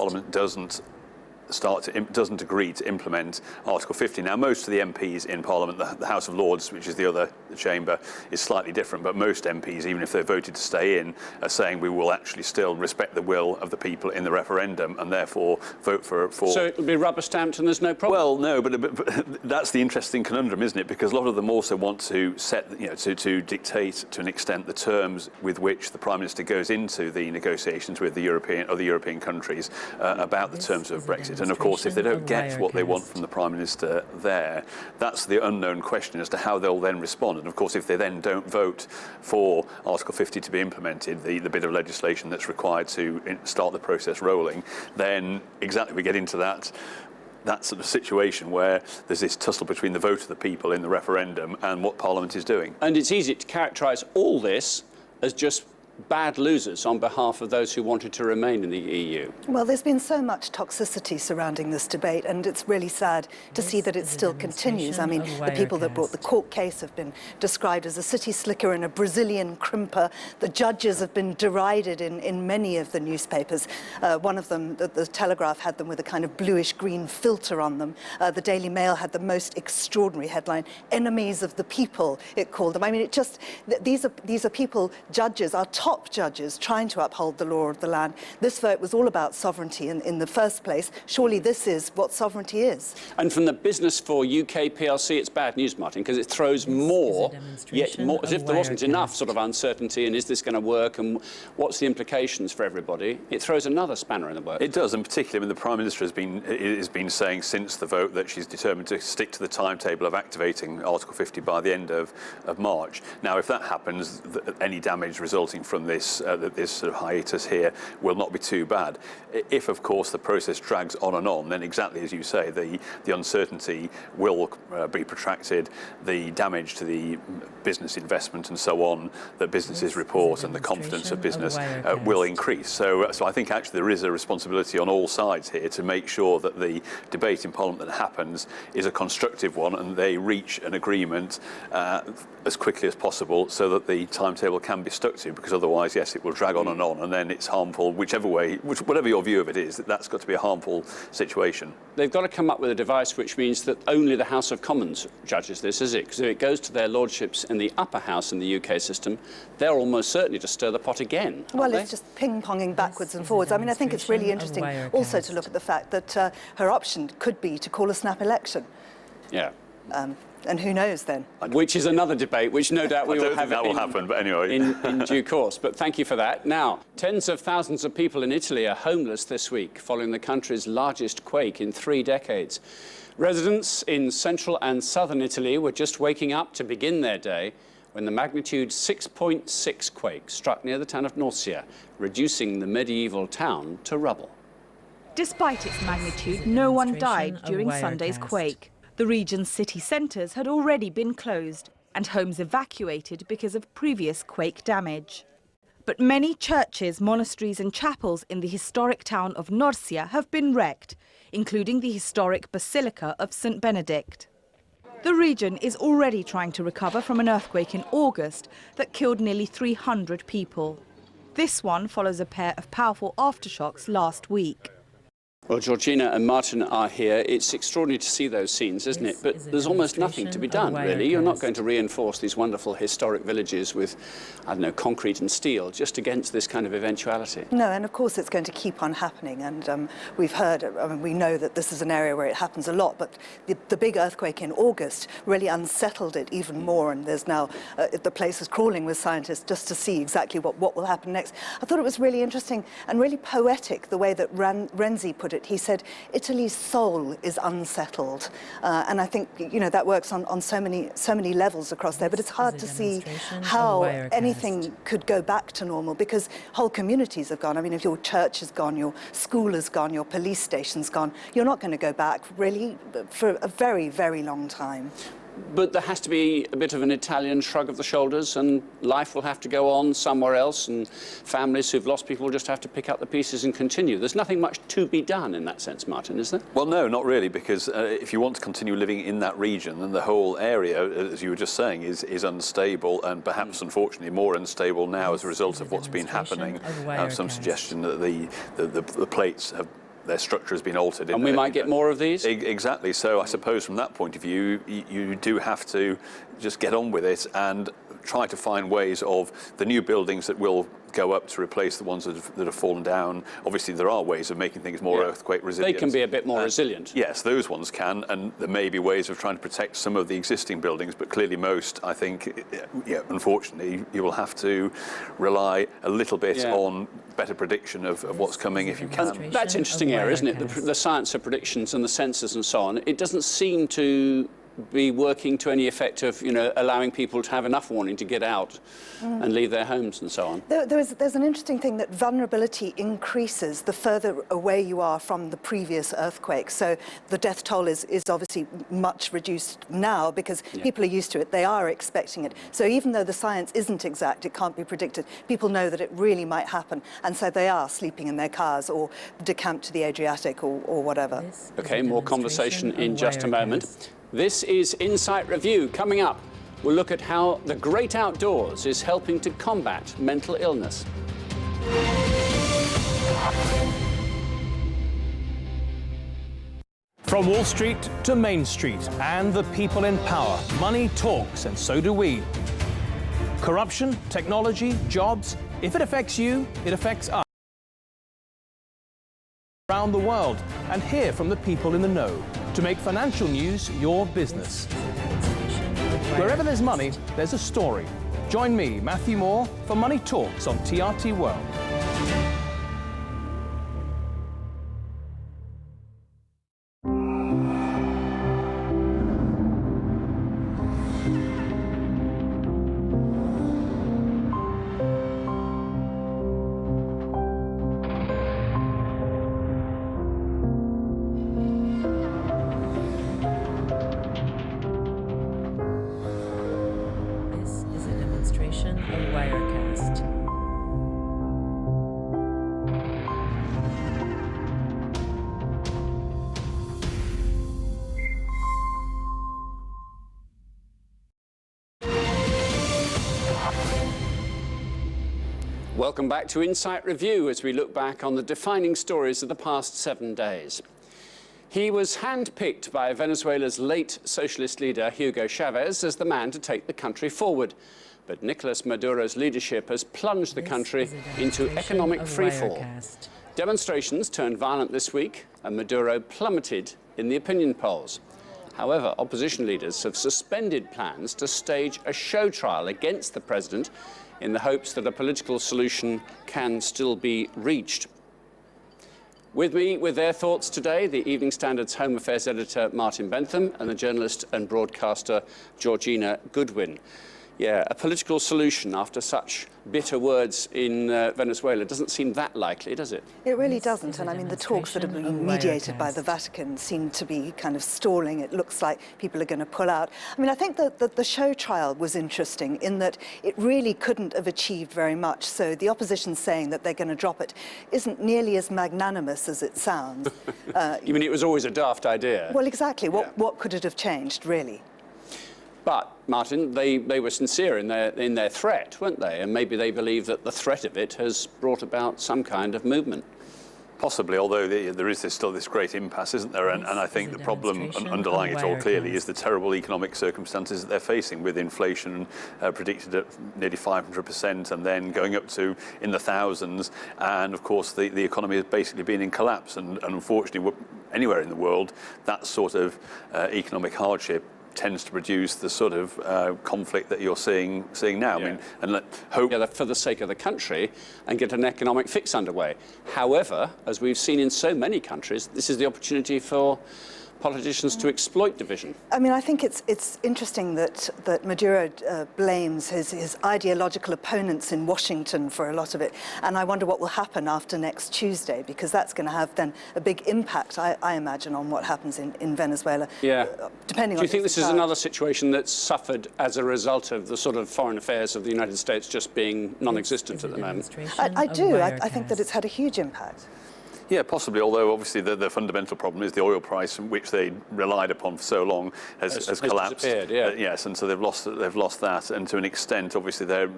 Parliament doesn't agree to implement Article 50. Now, most of the MPs in Parliament, the House of Lords, which is the other chamber, is slightly different, but most MPs, even if they voted to stay in, are saying we will actually still respect the will of the people in the referendum and therefore vote for... So it'll be rubber stamped and there's no problem? Well, no, but that's the interesting conundrum, isn't it? Because a lot of them also want to set, to dictate to an extent the terms with which the Prime Minister goes into the negotiations with the European countries about the terms of Brexit. And of course, if they don't get what they want from the Prime Minister there, that's the unknown question as to how they'll then respond. And of course, if they then don't vote for Article 50 to be implemented, the bit of legislation that's required to start the process rolling, then exactly we get into that sort of situation where there's this tussle between the vote of the people in the referendum and what Parliament is doing. And it's easy to characterise all this as just bad losers on behalf of those who wanted to remain in the EU. Well, there's been so much toxicity surrounding this debate, and it's really sad to see that it still continues. I mean, the people that brought the court case have been described as a city slicker and a Brazilian crimper. The judges have been derided in many of the newspapers. One of them, the Telegraph, had them with a kind of bluish-green filter on them. The Daily Mail had the most extraordinary headline, "Enemies of the People," it called them. I mean, these are people, judges, our top judges, trying to uphold the law of the land. This vote was all about sovereignty in the first place. Surely this is what sovereignty is. And from the Business for UK PLC, it's bad news, Martin, because it throws more, yet more, as if there wasn't enough sort of uncertainty and is this going to work and what's the implications for everybody. It throws another spanner in the works. It does, and particularly when the Prime Minister has been saying since the vote that she's determined to stick to the timetable of activating Article 50 by the end of March. Now, if that happens, any damage resulting from this sort of hiatus here will not be too bad. If, of course, the process drags on, then exactly as you say, the uncertainty will be protracted, the damage to the business investment and so on that businesses report and the confidence of business will increase. So I think actually there is a responsibility on all sides here to make sure that the debate in Parliament that happens is a constructive one and they reach an agreement as quickly as possible so that the timetable can be stuck to, because otherwise, yes, it will drag on, and then it's harmful, whatever your view of it is, that's got to be a harmful situation. They've got to come up with a device which means that only the House of Commons judges this, is it? Because if it goes to their lordships in the upper house in the UK system, they're almost certainly to stir the pot again. Well, it's just ping-ponging backwards and forwards. I mean, I think it's really interesting also to look at the fact that her option could be to call a snap election. Yeah. And who knows then? Which is another debate, which no doubt we will have that will happen, but anyway. in due course. But thank you for that. Now, tens of thousands of people in Italy are homeless this week following the country's largest quake in 3 decades. Residents in central and southern Italy were just waking up to begin their day when the magnitude 6.6 quake struck near the town of Norcia, reducing the medieval town to rubble. Despite its magnitude, no one died during Sunday's quake. The region's city centres had already been closed and homes evacuated because of previous quake damage. But many churches, monasteries and chapels in the historic town of Norcia have been wrecked, including the historic Basilica of St. Benedict. The region is already trying to recover from an earthquake in August that killed nearly 300 people. This one follows a pair of powerful aftershocks last week. Well, Georgina and Martin are here. It's extraordinary to see those scenes, isn't it? But there's almost nothing to be done, really. You're not going to reinforce these wonderful historic villages with, I don't know, concrete and steel, just against this kind of eventuality. No, and of course it's going to keep on happening. And we've heard, I mean, we know that this is an area where it happens a lot, but the big earthquake in August really unsettled it even more. And there's now, the place is crawling with scientists just to see exactly what will happen next. I thought it was really interesting and really poetic the way that Renzi put it. He said, Italy's soul is unsettled. And I think, that works on so many levels across there. But it's hard to see how anything could go back to normal because whole communities have gone. I mean, if your church is gone, your school is gone, your police station's gone, you're not going to go back really for a very, very long time. But there has to be a bit of an Italian shrug of the shoulders and life will have to go on somewhere else and families who've lost people will just have to pick up the pieces and continue. There's nothing much to be done in that sense, Martin, is there? Well, no, not really, because if you want to continue living in that region, then the whole area, as you were just saying, is unstable and perhaps, unfortunately, more unstable now as a result of what's been happening. Some suggestion that the plates have their structure has been altered. And we might get more of these? Exactly. So I suppose from that point of view, you do have to just get on with it and try to find ways of the new buildings that will go up to replace the ones that have fallen down. Obviously, there are ways of making things more earthquake resilient. They can be a bit more resilient. Yes, those ones can, and there may be ways of trying to protect some of the existing buildings, but clearly most, I think, unfortunately, you will have to rely a little bit on better prediction of what's coming if you can. That's an interesting area, isn't it? The science of predictions and the sensors and so on. It doesn't seem to be working to any effect of, allowing people to have enough warning to get out and leave their homes and so on. There's an interesting thing that vulnerability increases the further away you are from the previous earthquake. So the death toll is obviously much reduced now because people are used to it. They are expecting it. So even though the science isn't exact, it can't be predicted, people know that it really might happen. And so they are sleeping in their cars or decamped to the Adriatic or whatever. OK, more conversation in just a moment. This is Insight Review. Coming up, we'll look at how the great outdoors is helping to combat mental illness. From Wall Street to Main Street and the people in power, money talks and so do we. Corruption, technology, jobs, if it affects you, it affects us. Around the world and hear from the people in the know to make financial news your business. Wherever there's money, there's a story. Join me, Matthew Moore, for Money Talks on TRT World. Welcome back to Insight Review as we look back on the defining stories of the past 7 days. He was handpicked by Venezuela's late socialist leader Hugo Chavez as the man to take the country forward. But Nicolas Maduro's leadership has plunged the country into economic freefall. Demonstrations turned violent this week and Maduro plummeted in the opinion polls. However, opposition leaders have suspended plans to stage a show trial against the president in the hopes that a political solution can still be reached. With me with their thoughts today, the Evening Standard's Home Affairs editor Martin Bentham and the journalist and broadcaster Georgina Goodwin. Yeah, a political solution after such bitter words in Venezuela doesn't seem that likely, does it? It really doesn't. And I mean, the talks that have been mediated by the Vatican seem to be kind of stalling. It looks like people are going to pull out. I mean, I think that the show trial was interesting in that it really couldn't have achieved very much. So the opposition saying that they're going to drop it isn't nearly as magnanimous as it sounds. You mean it was always a daft idea? Well, exactly. What could it have changed, really? But, Martin, they were sincere in their threat, weren't they? And maybe they believe that the threat of it has brought about some kind of movement. Possibly, although there is still this great impasse, isn't there? And I think the problem underlying it all clearly is the terrible economic circumstances that they're facing, with inflation predicted at nearly 500% and then going up to in the thousands. And of course, the economy has basically been in collapse. And unfortunately, anywhere in the world, that sort of economic hardship tends to produce the sort of conflict that you're seeing now. I mean, and hope for the sake of the country and get an economic fix underway. However, as we've seen in so many countries, this is the opportunity for politicians to exploit division. I mean, I think it's interesting that Maduro blames his ideological opponents in Washington for a lot of it, and I wonder what will happen after next Tuesday, because that's going to have then a big impact, I imagine, on what happens in Venezuela. Yeah. Depending on. Do you think this is another situation that's suffered as a result of the sort of foreign affairs of the United States just being non-existent at the moment? I do. I think that it's had a huge impact. Yeah, possibly, although obviously the fundamental problem is the oil price, which they relied upon for so long, has collapsed. Disappeared, yeah. Yes, and so they've lost that, and to an extent, obviously, they're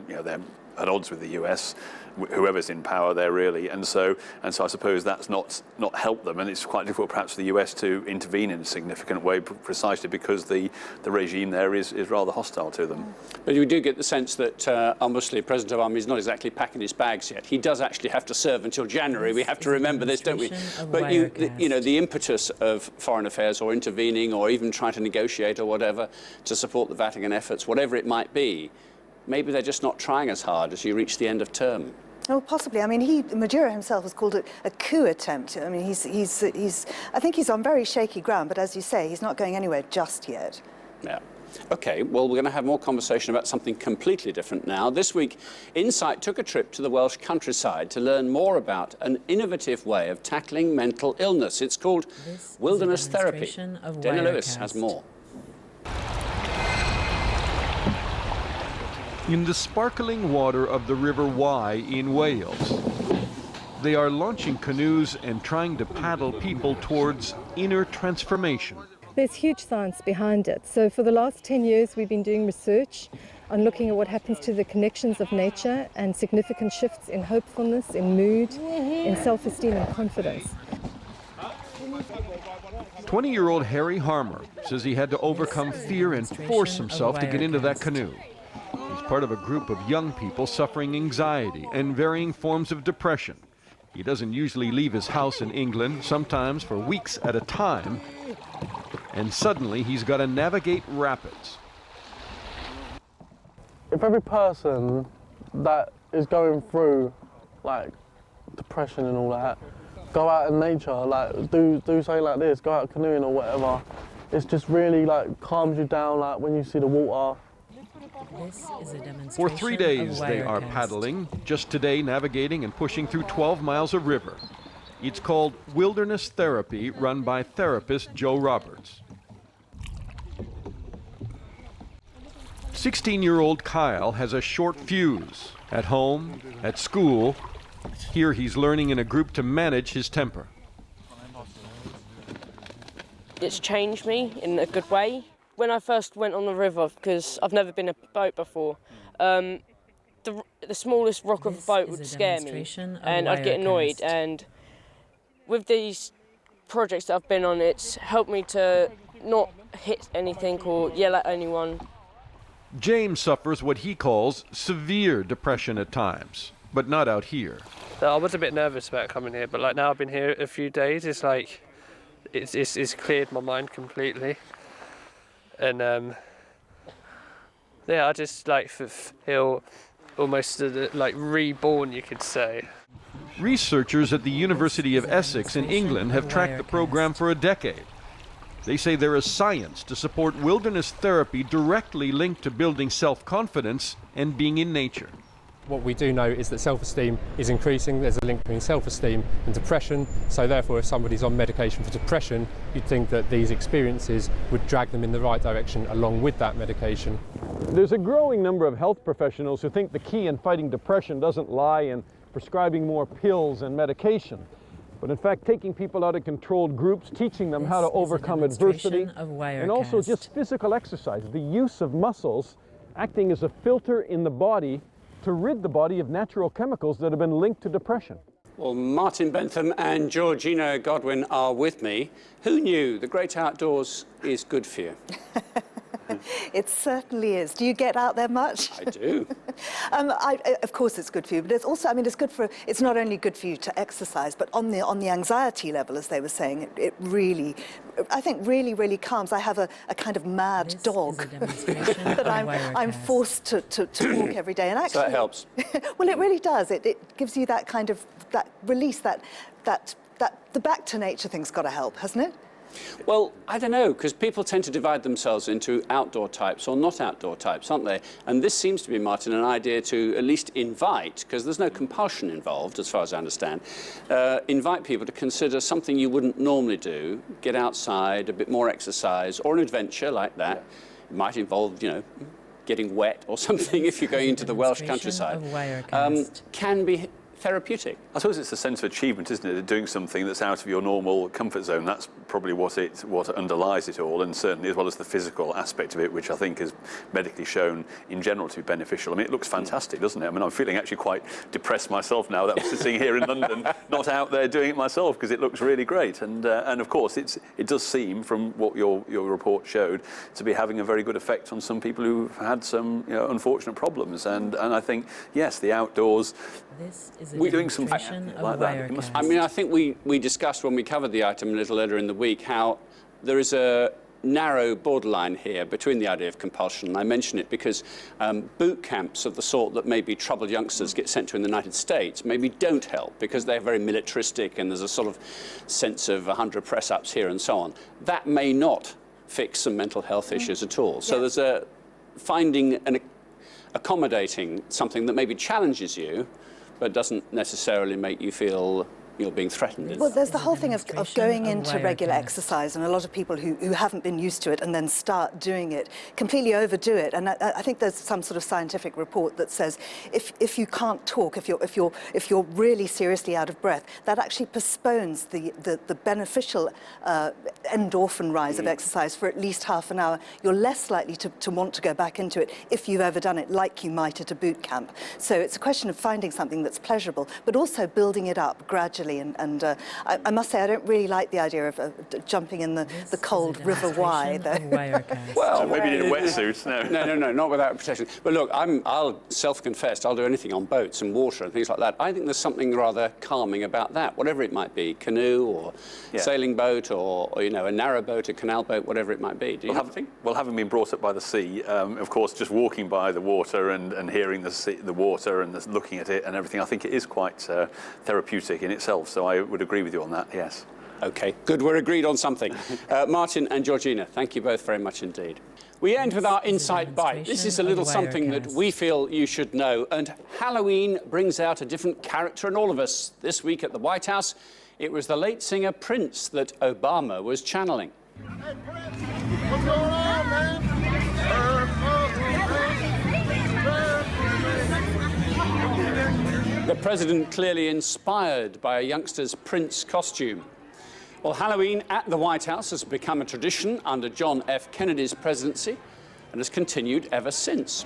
at odds with the US, whoever's in power there really, and so I suppose that's not helped them, and it's quite difficult perhaps for the US to intervene in a significant way, precisely because the regime there is rather hostile to them. But you do get the sense that obviously President Obama is not exactly packing his bags yet. He does actually have to serve until January. We have to remember this, don't we? But you know, the impetus of foreign affairs or intervening or even trying to negotiate or whatever to support the Vatican efforts, whatever it might be, maybe they're just not trying as hard as you reach the end of term. Oh, possibly. I mean, Maduro himself has called it a coup attempt. I mean, I think he's on very shaky ground, but as you say, he's not going anywhere just yet. Yeah. OK, well, we're going to have more conversation about something completely different now. This week, Insight took a trip to the Welsh countryside to learn more about an innovative way of tackling mental illness. It's called wilderness therapy. Dana Lewis has more. In the sparkling water of the River Wye in Wales, they are launching canoes and trying to paddle people towards inner transformation. There's huge science behind it. So for the last 10 years, we've been doing research on looking at what happens to the connections of nature and significant shifts in hopefulness, in mood, in self-esteem and confidence. 20-year-old Harry Harmer says he had to overcome fear and force himself to get into that canoe. He's part of a group of young people suffering anxiety and varying forms of depression. He doesn't usually leave his house in England, sometimes for weeks at a time, and suddenly he's got to navigate rapids. If every person that is going through like depression and all that, go out in nature, like do something like this, go out canoeing or whatever, it's just really like calms you down, like when you see the water. This is a demonstration. For 3 days they are paddling, just today navigating and pushing through 12 miles of river. It's called Wilderness Therapy, run by therapist Joe Roberts. 16-year-old Kyle has a short fuse. At home, at school, here he's learning in a group to manage his temper. It's changed me in a good way. When I first went on the river, because I've never been a boat before, the smallest rock of a boat would scare me and I'd get annoyed. And with these projects that I've been on, it's helped me to not hit anything or yell at anyone. James suffers what he calls severe depression at times, but not out here. I was a bit nervous about coming here, but like now I've been here a few days, it's like it's cleared my mind completely. And yeah, I just like feel almost like reborn, you could say. Researchers at the University of Essex in England have tracked the program for a decade. They say there is science to support wilderness therapy directly linked to building self-confidence and being in nature. What we do know is that self-esteem is increasing. There's a link between self-esteem and depression. So therefore, if somebody's on medication for depression, you'd think that these experiences would drag them in the right direction along with that medication. There's a growing number of health professionals who think the key in fighting depression doesn't lie in prescribing more pills and medication, but in fact taking people out of controlled groups, teaching them how to overcome adversity, and also just physical exercise, the use of muscles acting as a filter in the body to rid the body of natural chemicals that have been linked to depression. Well, Martin Bentham and Georgina Godwin are with me. Who knew the great outdoors is good for you? It certainly is. Do you get out there much? I do. Of course it's good for you, but it's also, I mean, it's not only good for you to exercise, but on the anxiety level, as they were saying, it really, I think really calms. I have a kind of mad dog that I'm forced to walk every day. And actually, so that helps. Well, it really does. It gives you that kind of, that release, that the back to nature thing's got to help, hasn't it? Well, I don't know, because people tend to divide themselves into outdoor types or not outdoor types, aren't they? And this seems to be, Martin, an idea to at least invite, because there's no compulsion involved, as far as I understand, invite people to consider something you wouldn't normally do, get outside, a bit more exercise, or an adventure like that. It might involve, you know, getting wet or something if you're going into the Welsh countryside. Can be therapeutic. I suppose it's a sense of achievement, isn't it? Doing something that's out of your normal comfort zone. That's probably what underlies it all, and certainly as well as the physical aspect of it, which I think is medically shown in general to be beneficial. I mean, it looks fantastic, doesn't it? I mean, I'm feeling actually quite depressed myself now that I'm sitting here in London, not out there doing it myself, because it looks really great. And of course, it does seem, from what your report showed, to be having a very good effect on some people who've had some unfortunate problems. And I think, yes, the outdoors, we're doing something like that. I mean, I think we discussed when we covered the item a little later in the week how there is a narrow borderline here between the idea of compulsion. And I mention it because boot camps of the sort that maybe troubled youngsters get sent to in the United States maybe don't help because they're very militaristic and there's a sort of sense of 100 press-ups here and so on. That may not fix some mental health issues at all. So there's a finding and accommodating something that maybe challenges you but doesn't necessarily make you feel you're being threatened. Well, there's the whole thing of going into regular exercise, and a lot of people who haven't been used to it and then start doing it completely overdo it. And I think there's some sort of scientific report that says if you can't talk, if you're really seriously out of breath, that actually postpones the beneficial endorphin rise of exercise for at least half an hour. You're less likely to want to go back into it if you've ever done it, like you might at a boot camp. So it's a question of finding something that's pleasurable, but also building it up gradually. And I must say, I don't really like the idea of jumping in the cold River Wye. Well, maybe you need a wetsuit. No, not without protection. But look, I'll self-confess, I'll do anything on boats and water and things like that. I think there's something rather calming about that, whatever it might be, canoe or sailing boat or a narrow boat, a canal boat, whatever it might be. Do you have a thing? Well, having been brought up by the sea, of course, just walking by the water and hearing the water and looking at it and everything, I think it is quite therapeutic in itself. So I would agree with you on that, yes. OK, good, we're agreed on something. Martin and Georgina, thank you both very much indeed. We end with our Insight Bite. This is a little something that we feel you should know. And Halloween brings out a different character in all of us. This week at the White House, it was the late singer Prince that Obama was channeling. Hey, Prince, what's going on, man? The president clearly inspired by a youngster's Prince costume. Well, Halloween at the White House has become a tradition under John F. Kennedy's presidency and has continued ever since.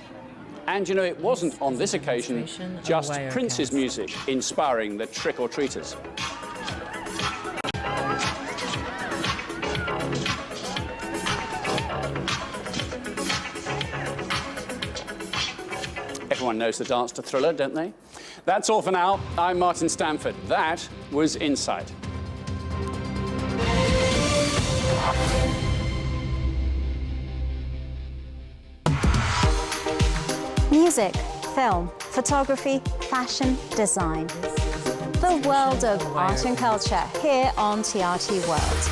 And, it wasn't on this occasion just Prince's music inspiring the trick-or-treaters. Everyone knows the dance to Thriller, don't they? That's all for now. I'm Martin Stanford. That was Insight. Music, film, photography, fashion, design. The world of art and culture here on TRT World.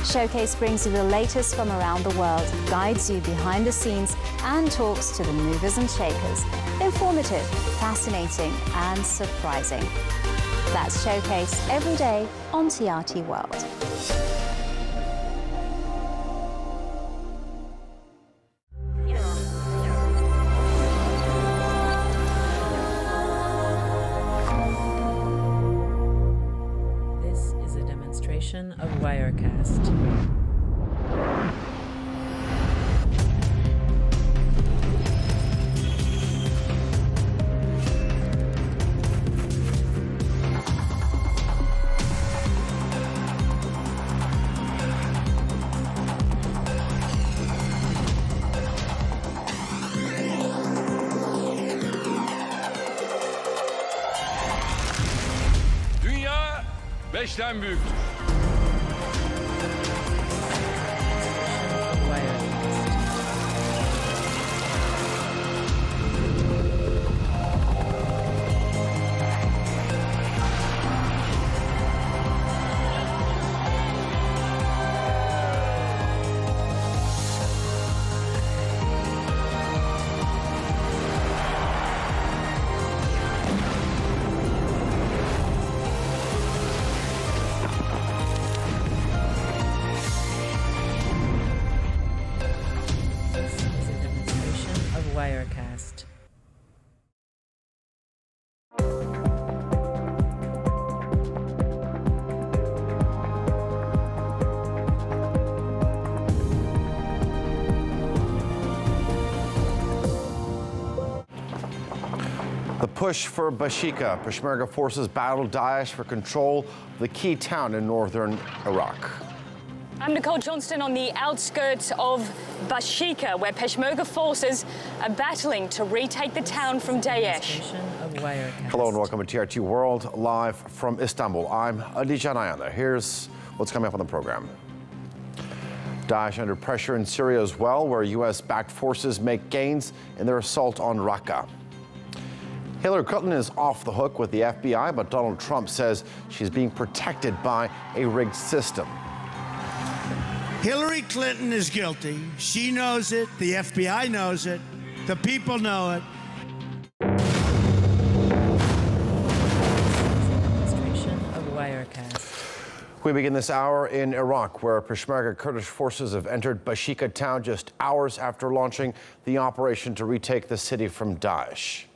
Showcase brings you the latest from around the world, guides you behind the scenes, and talks to the movers and shakers. Informative, fascinating, and surprising. That's Showcase every day on TRT World. This is a demonstration of Wirecast. Dünya 5'ten büyüktür. push for Bashika. Peshmerga forces battled Daesh for control of the key town in northern Iraq. I'm Nicole Johnston on the outskirts of Bashika, where Peshmerga forces are battling to retake the town from Daesh. Hello and welcome to TRT World, live from Istanbul. I'm Adija Nayana. Here's what's coming up on the program. Daesh under pressure in Syria as well, where U.S.-backed forces make gains in their assault on Raqqa. Hillary Clinton is off the hook with the FBI, but Donald Trump says she's being protected by a rigged system. Hillary Clinton is guilty. She knows it. The FBI knows it. The people know it. We begin this hour in Iraq, where Peshmerga Kurdish forces have entered Bashika town just hours after launching the operation to retake the city from Daesh.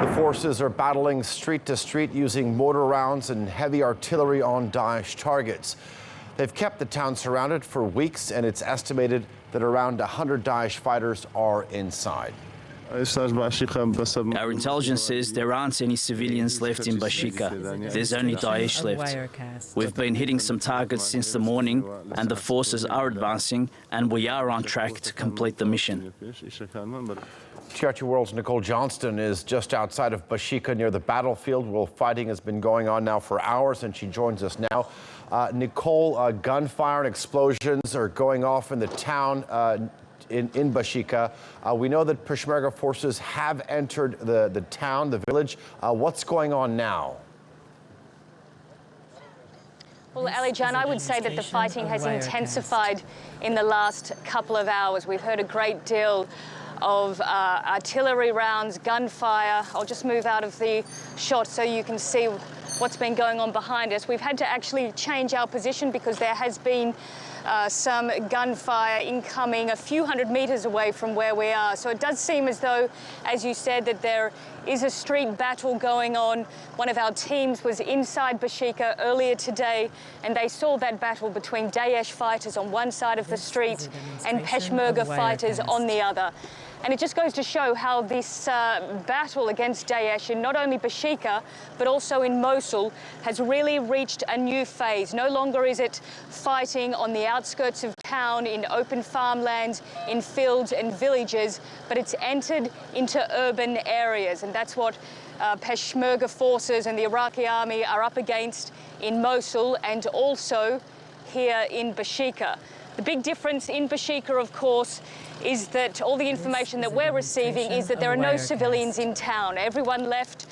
The forces are battling street to street using mortar rounds and heavy artillery on Daesh targets. They've kept the town surrounded for weeks, and it's estimated that around 100 Daesh fighters are inside. Our intelligence says there aren't any civilians left in Bashika. There's only Daesh left. We've been hitting some targets since the morning, and the forces are advancing, and we are on track to complete the mission. TRT World's Nicole Johnston is just outside of Bashika near the battlefield. Well, fighting has been going on now for hours, and she joins us now. Nicole, gunfire and explosions are going off in the town in Bashika. We know that Peshmerga forces have entered the town, the village. What's going on now? Well, Ali Jan, I would say that the fighting has intensified in the last couple of hours. We've heard a great deal of artillery rounds, gunfire. I'll just move out of the shot so you can see what's been going on behind us. We've had to actually change our position because there has been some gunfire incoming a few hundred meters away from where we are. So it does seem as though, as you said, that there is a street battle going on. One of our teams was inside Bashika earlier today, and they saw that battle between Daesh fighters on one side of the street and Peshmerga fighters on the other. And it just goes to show how this battle against Daesh in not only Bashika, but also in Mosul, has really reached a new phase. No longer is it fighting on the outskirts of town, in open farmlands, in fields and villages, but it's entered into urban areas. And that's what Peshmerga forces and the Iraqi army are up against in Mosul and also here in Bashika. The big difference in Bashika, of course, is that all the information that we're receiving is that there are no civilians in town. Everyone left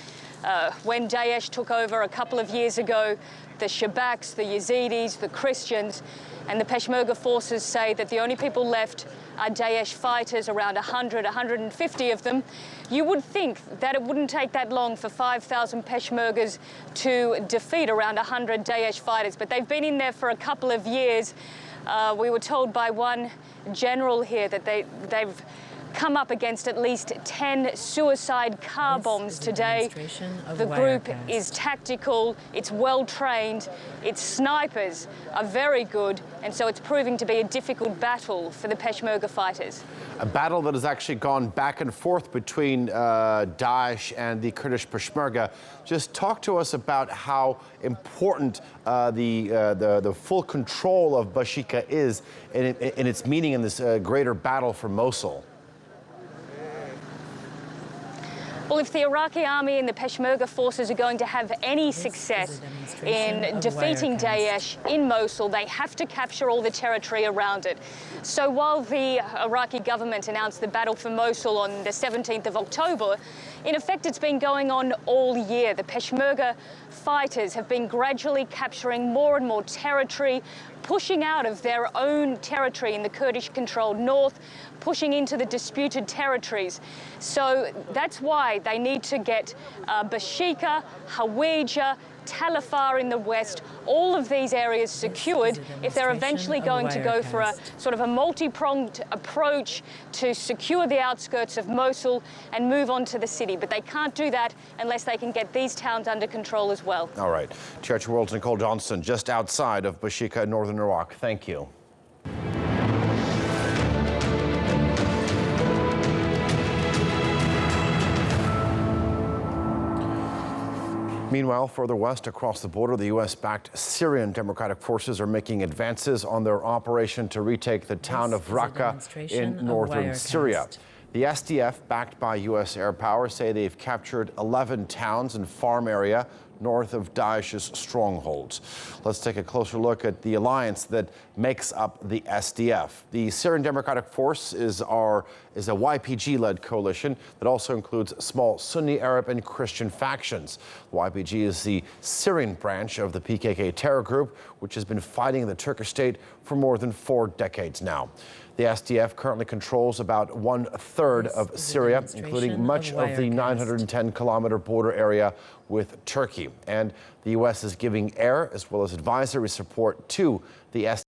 when Daesh took over a couple of years ago. The Shabaks, the Yazidis, the Christians, and the Peshmerga forces say that the only people left are Daesh fighters, around 100, 150 of them. You would think that it wouldn't take that long for 5,000 Peshmergas to defeat around 100 Daesh fighters, but they've been in there for a couple of years. We were told by one general here that they've come up against at least 10 suicide car bombs today. The group is tactical, it's well-trained, its snipers are very good, and so it's proving to be a difficult battle for the Peshmerga fighters. A battle that has actually gone back and forth between Daesh and the Kurdish Peshmerga. Just talk to us about how important the full control of Bashika is in its meaning in this greater battle for Mosul. Well, if the Iraqi army and the Peshmerga forces are going to have any success in defeating Daesh in Mosul, they have to capture all the territory around it. So while the Iraqi government announced the battle for Mosul on the 17th of October, in effect, it's been going on all year. The Peshmerga fighters have been gradually capturing more and more territory, pushing out of their own territory in the Kurdish-controlled north, pushing into the disputed territories. So that's why they need to get Bashika, Hawija, Tal Afar in the west, all of these areas secured if they're eventually going to go for a sort of a multi-pronged approach to secure the outskirts of Mosul and move on to the city. But they can't do that unless they can get these towns under control as well. All right. TRT World's Nicole Johnston, just outside of Bashika in northern Iraq. Thank you. Meanwhile, further west across the border, the U.S.-backed Syrian Democratic Forces are making advances on their operation to retake the town of Raqqa in northern Syria. The SDF, backed by U.S. air power, say they've captured 11 towns and farm area north of Daesh's strongholds. Let's take a closer look at the alliance that makes up the SDF. The Syrian Democratic Force is a YPG-led coalition that also includes small Sunni Arab and Christian factions. The YPG is the Syrian branch of the PKK terror group, which has been fighting the Turkish state for more than 4 decades now. The SDF currently controls about 1/3 of Syria, including much of the 910-kilometer border area with Turkey. And the U.S. is giving air as well as advisory support to the SDF.